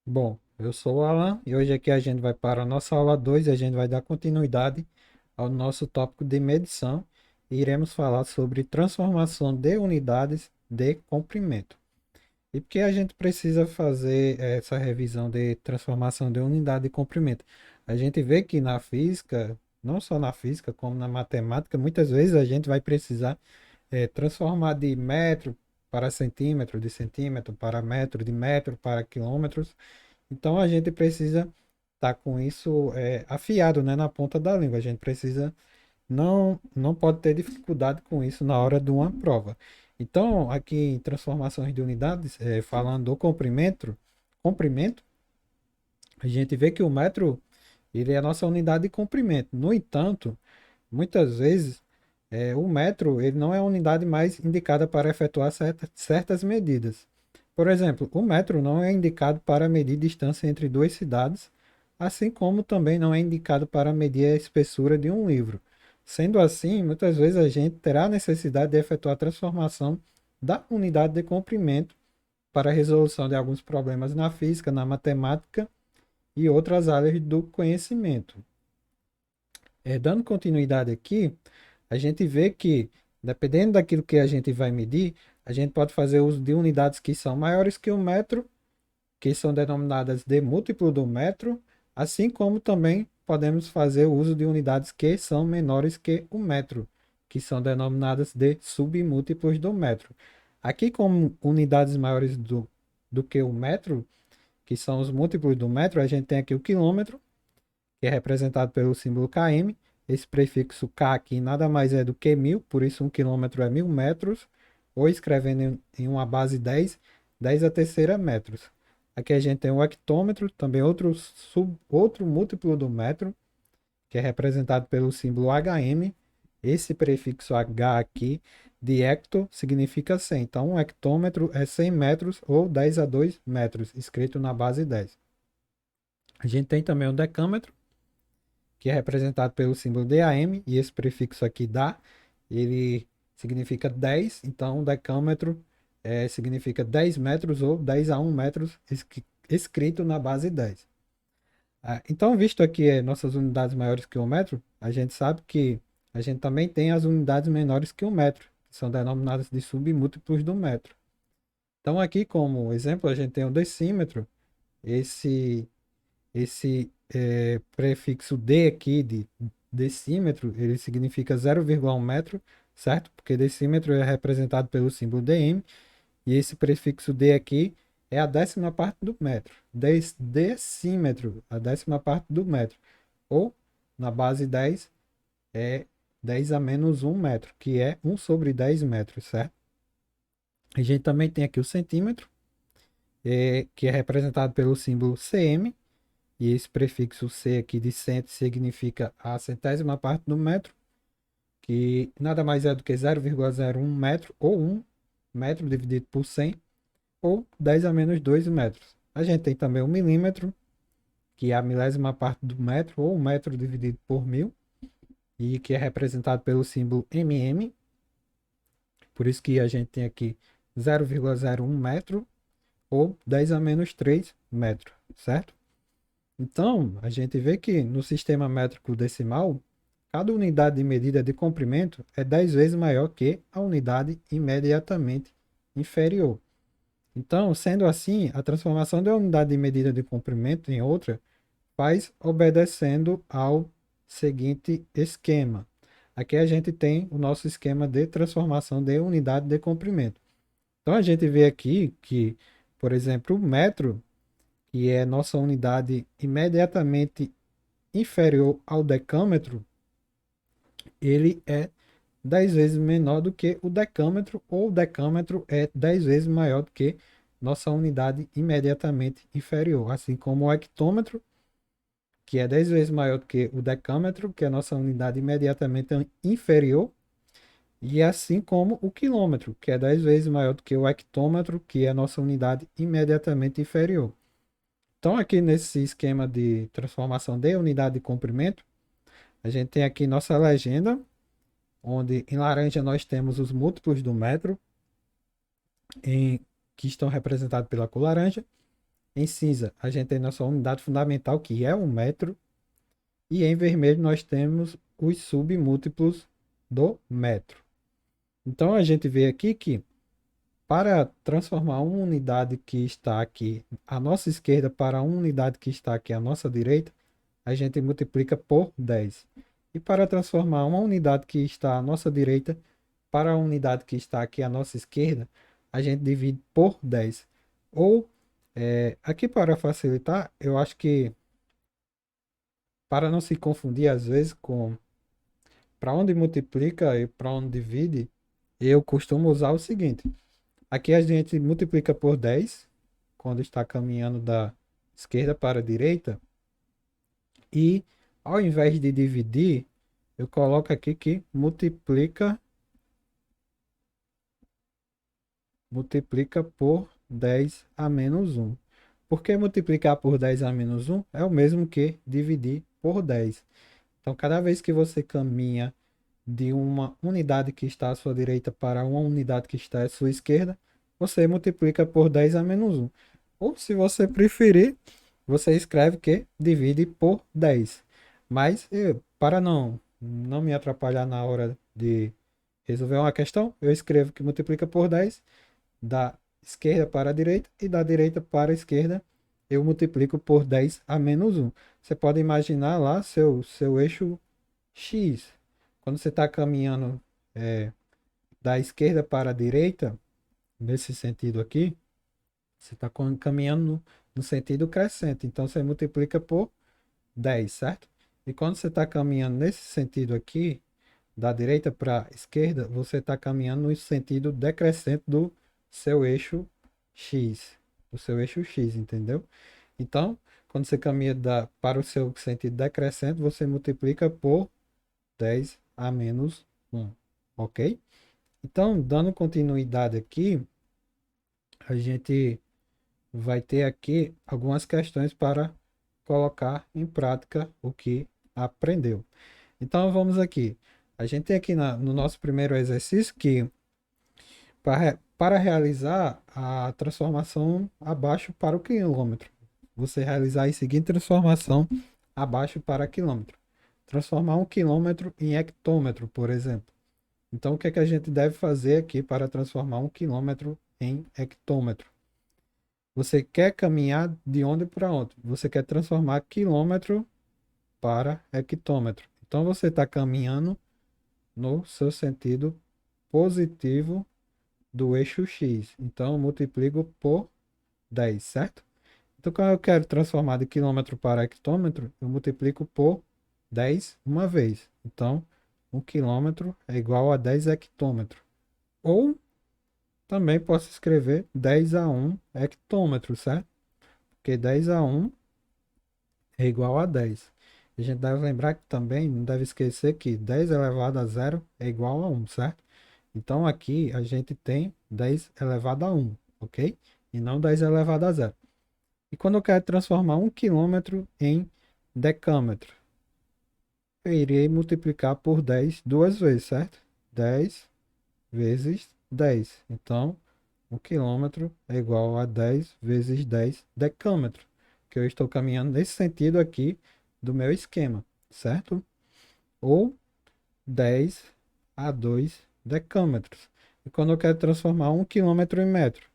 Bom, eu sou o Alan e hoje aqui a gente vai para a nossa aula 2 e a gente vai dar continuidade ao nosso tópico de medição e iremos falar sobre transformação de unidades de comprimento. E por que a gente precisa fazer essa revisão de transformação de unidade de comprimento? A gente vê que na física, não só na física, como na matemática, muitas vezes a gente vai precisar transformar de metro para centímetro, de centímetro para metro, de metro para quilômetros. Então a gente precisa estar com isso afiado, né, na ponta da língua. A gente precisa não pode ter dificuldade com isso na hora de uma prova. Então, aqui em transformações de unidades, falando do comprimento, a gente vê que o metro ele é a nossa unidade de comprimento. No entanto, muitas vezes o metro ele não é a unidade mais indicada para efetuar certas medidas. Por exemplo, o metro não é indicado para medir distância entre duas cidades, assim como também não é indicado para medir a espessura de um livro. Sendo assim, muitas vezes a gente terá a necessidade de efetuar a transformação da unidade de comprimento para a resolução de alguns problemas na física, na matemática e outras áreas do conhecimento. Dando continuidade aqui, a gente vê que, dependendo daquilo que a gente vai medir, a gente pode fazer uso de unidades que são maiores que o metro, que são denominadas de múltiplo do metro, assim como também podemos fazer uso de unidades que são menores que o metro, que são denominadas de submúltiplos do metro. Aqui, como unidades maiores do que o metro, que são os múltiplos do metro, a gente tem aqui o quilômetro, que é representado pelo símbolo km. Esse prefixo K aqui nada mais é do que 1000, por isso um quilômetro é 1000 metros, ou escrevendo em uma base 10, 10 a terceira metros. Aqui a gente tem o hectômetro, também outro múltiplo do metro, que é representado pelo símbolo HM. Esse prefixo H aqui de hecto significa 100. Então, um hectômetro é 100 metros ou 10 a 2 metros, escrito na base 10. A gente tem também o decâmetro, que é representado pelo símbolo DAM, e esse prefixo aqui dá, ele significa 10, então decâmetro significa 10 metros ou 10 a 1 metros, escrito na base 10. Então, visto aqui nossas unidades maiores que o metro, a gente sabe que a gente também tem as unidades menores que o metro, que são denominadas de submúltiplos do metro. Então, aqui como exemplo, a gente tem o decímetro, esse prefixo D aqui de decímetro, ele significa 0,1 metro, certo? Porque decímetro é representado pelo símbolo dm, e esse prefixo D aqui é a décima parte do metro. Decímetro, a décima parte do metro. Ou, na base 10, é 10 a menos 1 metro, que é 1 sobre 10 metros, certo? A gente também tem aqui o centímetro, que é representado pelo símbolo cm, e esse prefixo C aqui de cento significa a centésima parte do metro, que nada mais é do que 0,01 metro, ou 1 metro dividido por 100, ou 10 a menos 2 metros. A gente tem também o milímetro, que é a milésima parte do metro, ou 1 metro dividido por 1000, e que é representado pelo símbolo mm. Por isso que a gente tem aqui 0,01 metro, ou 10 a menos 3 metros, certo? Então, a gente vê que no sistema métrico decimal, cada unidade de medida de comprimento é 10 vezes maior que a unidade imediatamente inferior. Então, sendo assim, a transformação da unidade de medida de comprimento em outra faz obedecendo ao seguinte esquema. Aqui a gente tem o nosso esquema de transformação de unidade de comprimento. Então, a gente vê aqui que, por exemplo, o metro, que é nossa unidade imediatamente inferior ao decâmetro, ele é 10 vezes menor do que o decâmetro, ou o decâmetro é 10 vezes maior do que nossa unidade imediatamente inferior, assim como o hectômetro, que é 10 vezes maior do que o decâmetro, que é a nossa unidade imediatamente inferior, e assim como o quilômetro, que é 10 vezes maior do que o hectômetro, que é a nossa unidade imediatamente inferior. Então, aqui nesse esquema de transformação de unidade de comprimento, a gente tem aqui nossa legenda, onde em laranja nós temos os múltiplos do metro, que estão representados pela cor laranja, Em cinza, a gente tem nossa unidade fundamental, que é o metro. E em vermelho, nós temos os submúltiplos do metro. Então, a gente vê aqui que para transformar uma unidade que está aqui à nossa esquerda para uma unidade que está aqui à nossa direita, a gente multiplica por 10. E para transformar uma unidade que está à nossa direita para a unidade que está aqui à nossa esquerda, a gente divide por 10. Ou, aqui para facilitar, eu acho que para não se confundir às vezes com para onde multiplica e para onde divide, eu costumo usar o seguinte. Aqui a gente multiplica por 10 quando está caminhando da esquerda para a direita. E ao invés de dividir, eu coloco aqui que multiplica por 10 a menos 1. Porque multiplicar por 10 a menos 1 é o mesmo que dividir por 10. Então, cada vez que você caminha de uma unidade que está à sua direita para uma unidade que está à sua esquerda, você multiplica por 10 a menos 1. Ou, se você preferir, você escreve que divide por 10. Mas, para não me atrapalhar na hora de resolver uma questão, eu escrevo que multiplica por 10 da esquerda para a direita e da direita para a esquerda eu multiplico por 10 a menos 1. Você pode imaginar lá seu eixo X. Quando você está caminhando da esquerda para a direita, nesse sentido aqui, você está caminhando no sentido crescente. Então você multiplica por 10, certo? E quando você está caminhando nesse sentido aqui, da direita para a esquerda, você está caminhando no sentido decrescente do seu eixo X. Do seu eixo X, entendeu? Então, quando você caminha para o seu sentido decrescente, você multiplica por 10 a menos 1, ok? Então, dando continuidade aqui, a gente vai ter aqui algumas questões para colocar em prática o que aprendeu. Então, vamos aqui. A gente tem aqui no nosso primeiro exercício que para realizar a transformação abaixo para o quilômetro, você realizar a seguinte transformação abaixo para quilômetro. Transformar 1 quilômetro em hectômetro, por exemplo. Então, o que é que a gente deve fazer aqui para transformar 1 quilômetro em hectômetro? Você quer caminhar de onde para onde? Você quer transformar quilômetro para hectômetro. Então, você está caminhando no seu sentido positivo do eixo X. Então, eu multiplico por 10, certo? Então, quando eu quero transformar de quilômetro para hectômetro, eu multiplico por 10 uma vez. Então, 1 quilômetro é igual a 10 hectômetros. Ou também posso escrever 10 a 1 hectômetro, certo? Porque 10 a 1 é igual a 10. A gente deve lembrar que também não deve esquecer que 10 elevado a 0 é igual a 1, certo? Então aqui a gente tem 10 elevado a 1, ok? E não 10 elevado a 0. E quando eu quero transformar 1 quilômetro em decâmetro, eu irei multiplicar por 10 duas vezes, certo? 10 vezes 10. Então, 1 quilômetro é igual a 10 vezes 10 decâmetro, que eu estou caminhando nesse sentido aqui do meu esquema, certo? Ou 10 a 2 decâmetros. E quando eu quero transformar 1 quilômetro em metro,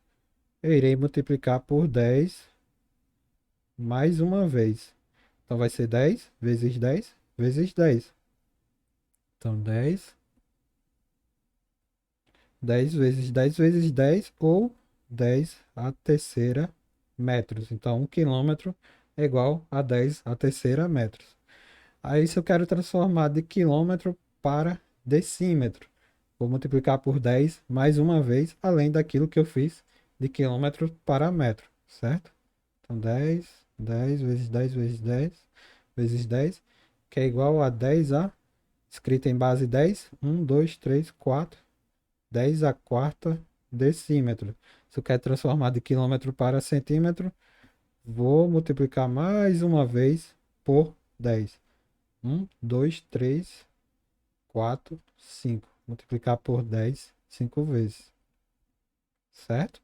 eu irei multiplicar por 10 mais uma vez. Então vai ser 10 vezes 10 vezes 10. Então 10 vezes 10 vezes 10 ou 10 a terceira metros. Então 1 quilômetro é igual a 10 a terceira metros. Aí se eu quero transformar de quilômetro para decímetro, vou multiplicar por 10 mais uma vez, além daquilo que eu fiz de quilômetro para metro, certo? Então 10 vezes 10 vezes 10 vezes 10, que é igual a 10 a, escrito em base 10, 1, 2, 3, 4, 10 a quarta decímetro. Se eu quero transformar de quilômetro para centímetro, vou multiplicar mais uma vez por 10. 1, 2, 3, 4, 5. Multiplicar por 10, 5 vezes. Certo?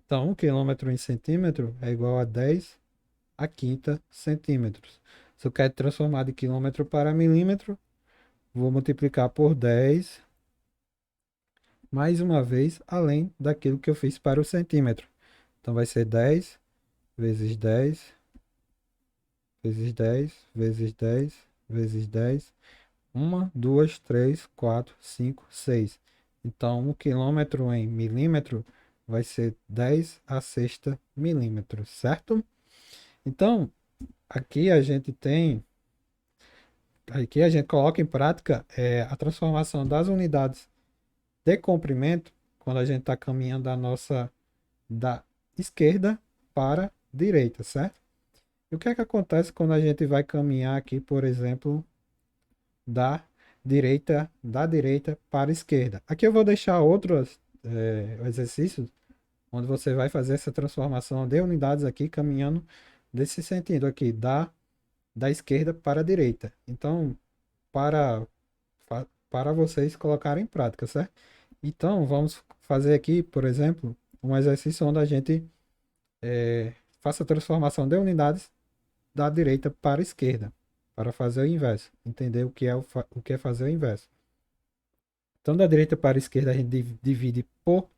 Então, 1 quilômetro em centímetro é igual a 10 a quinta centímetros. Se eu quero transformar de quilômetro para milímetro, vou multiplicar por 10, mais uma vez, além daquilo que eu fiz para o centímetro. Então, vai ser 10 vezes 10 vezes 10 vezes 10 vezes 10. 1, 2, 3, 4, 5, 6. Então, 1 quilômetro em milímetro vai ser 10 a sexta milímetro, certo? Então, aqui a gente tem, aqui a gente coloca em prática a transformação das unidades de comprimento quando a gente está caminhando da esquerda para a direita, certo? E o que é que acontece quando a gente vai caminhar aqui, por exemplo, da direita para a esquerda? Aqui eu vou deixar outros exercícios onde você vai fazer essa transformação de unidades aqui, caminhando desse sentido aqui, da esquerda para a direita. Então, para, para vocês colocarem em prática, certo? Então, vamos fazer aqui, por exemplo, um exercício onde a gente faça a transformação de unidades da direita para a esquerda, para fazer o inverso. Entender o que é fazer o inverso. Então, da direita para a esquerda, a gente divide por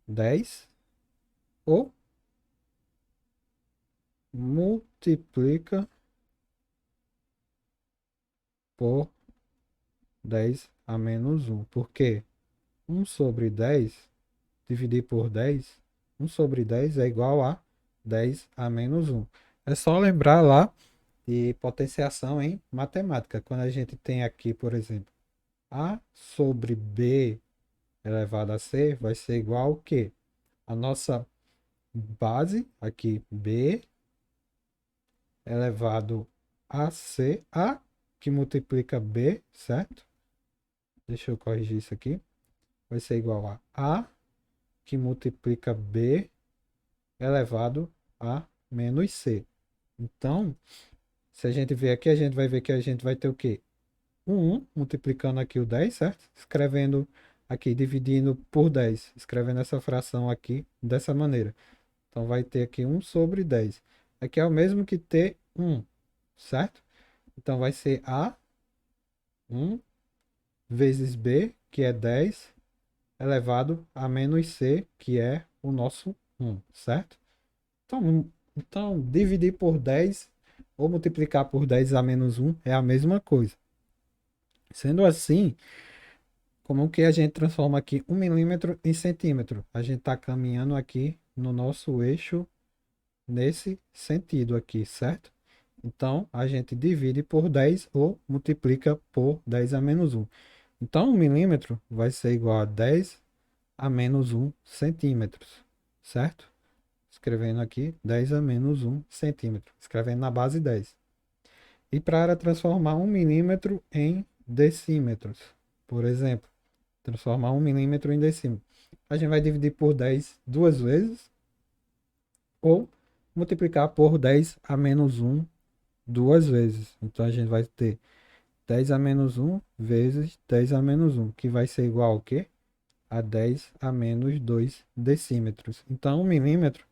10 ou multiplica por 10 a menos 1. Por quê? 1 sobre 10 dividir por 10, 1 sobre 10 é igual a 10 a menos 1. É só lembrar lá de potenciação em matemática. Quando a gente tem aqui, por exemplo, A sobre B elevado a C vai ser igual ao quê? A nossa base, aqui B elevado a C, A que multiplica B, certo? Deixa eu corrigir isso aqui. Vai ser igual a A que multiplica B elevado a menos C. Então, se a gente ver aqui, a gente vai ver que a gente vai ter o quê? 1 multiplicando aqui o 10, certo? Escrevendo aqui, dividindo por 10. Escrevendo essa fração aqui dessa maneira. Então, vai ter aqui 1 sobre 10. Aqui é o mesmo que ter 1, certo? Então, vai ser A 1 vezes B, que é 10, elevado a menos C, que é o nosso 1, certo? Então, dividir por 10 ou multiplicar por 10 a menos 1 é a mesma coisa. Sendo assim, como que a gente transforma aqui 1 milímetro em centímetro? A gente está caminhando aqui no nosso eixo nesse sentido aqui, certo? Então, a gente divide por 10 ou multiplica por 10 a menos 1. Então, 1 milímetro vai ser igual a 10 a menos 1 centímetros, certo? Escrevendo aqui 10 a menos 1 centímetro, escrevendo na base 10. E para transformar 1 milímetro em decímetros, por exemplo, transformar 1 milímetro em decímetro, a gente vai dividir por 10 duas vezes ou multiplicar por 10 a menos 1 duas vezes. Então a gente vai ter 10 a menos 1 vezes 10 a menos 1, que vai ser igual ao quê? A 10 a menos 2 decímetros. Então 1 milímetro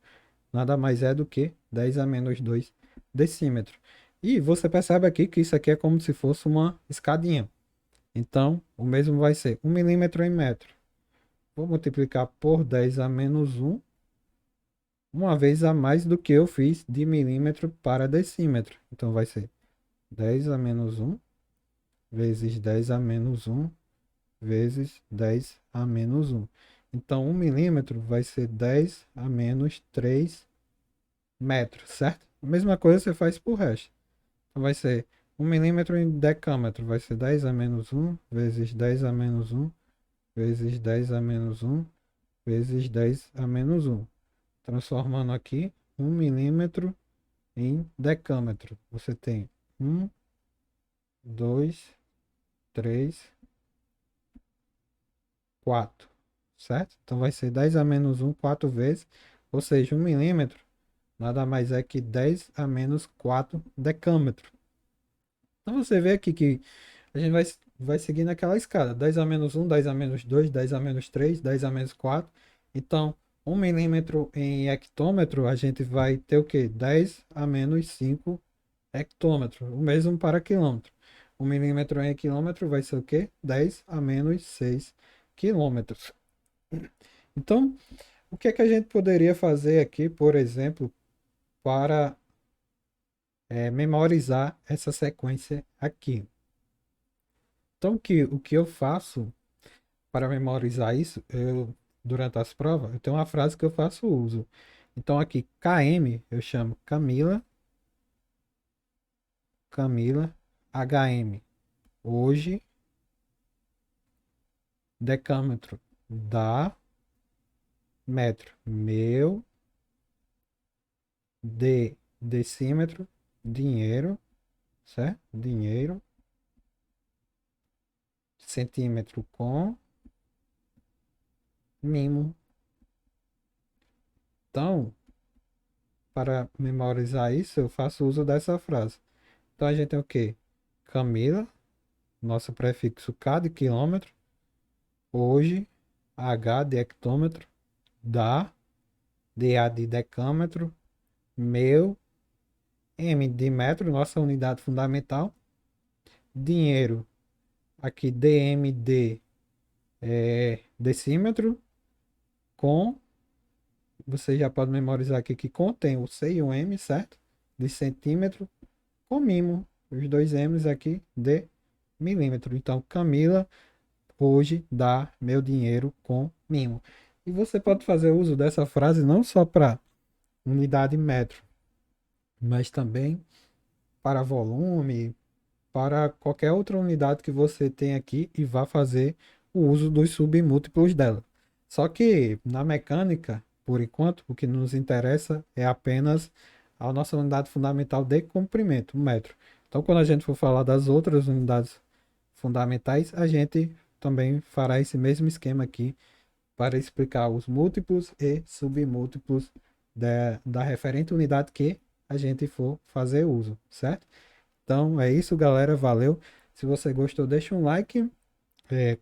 nada mais é do que 10 a menos 2 decímetros. E você percebe aqui que isso aqui é como se fosse uma escadinha. Então, o mesmo vai ser 1 milímetro em metro. Vou multiplicar por 10 a menos 1, uma vez a mais do que eu fiz de milímetro para decímetro. Então, vai ser 10 a menos 1 vezes 10 a menos 1 vezes 10 a menos 1. Então, 1 milímetro vai ser 10 a menos 3 metros, certo? A mesma coisa você faz por resto. Então, vai ser 1 milímetro em decâmetro, vai ser 10 a menos 1 vezes 10 a menos 1 vezes 10 a menos 1 vezes 10 a menos 1. Transformando aqui 1 milímetro em decâmetro. Você tem 1, 2, 3, 4, certo? Então vai ser 10 a menos 1 4 vezes, ou seja, 1 milímetro nada mais é que 10 a menos 4 decâmetro. Então você vê aqui que a gente vai seguindo aquela escada: 10 a menos 1, 10 a menos 2, 10 a menos 3, 10 a menos 4. Então, 1 milímetro em hectômetro, a gente vai ter o quê? 10 a menos 5 hectômetros. O mesmo para quilômetro. 1 milímetro em quilômetro vai ser o quê? 10 a menos 6 quilômetros. Então, o que é que a gente poderia fazer aqui, por exemplo, para memorizar essa sequência aqui? Então, o que eu faço para memorizar isso, durante as provas, eu tenho uma frase que eu faço uso. Então, aqui, KM, eu chamo Camila, Camila, HM, hoje, decâmetro, dá, metro, meu, decímetro, dinheiro, certo? Dinheiro, centímetro com, mimo. Então, para memorizar isso, eu faço uso dessa frase. Então, a gente tem o quê? Camila, nosso prefixo K de quilômetro, hoje, H de hectômetro, dá, DA de decâmetro, meu, M de metro, nossa unidade fundamental, dinheiro, aqui DM de decímetro, com, você já pode memorizar aqui que contém o C e o M, certo? De centímetro, com mimo, os dois M's aqui de milímetro. Então, Camila hoje dá meu dinheiro com mimo. E você pode fazer uso dessa frase não só para unidade metro, mas também para volume, para qualquer outra unidade que você tem aqui e vá fazer o uso dos submúltiplos dela. Só que na mecânica, por enquanto, o que nos interessa é apenas a nossa unidade fundamental de comprimento, o metro. Então, quando a gente for falar das outras unidades fundamentais, a gente também fará esse mesmo esquema aqui para explicar os múltiplos e submúltiplos da referente unidade que a gente for fazer uso, certo? Então é isso, galera. Valeu. Se você gostou, deixa um like,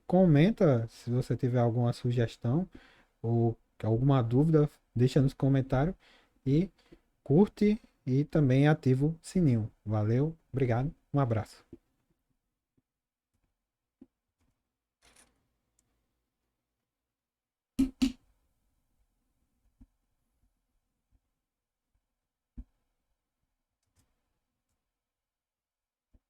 comenta se você tiver alguma sugestão ou alguma dúvida, deixa nos comentários e curte e também ativa o sininho. Valeu, obrigado, um abraço.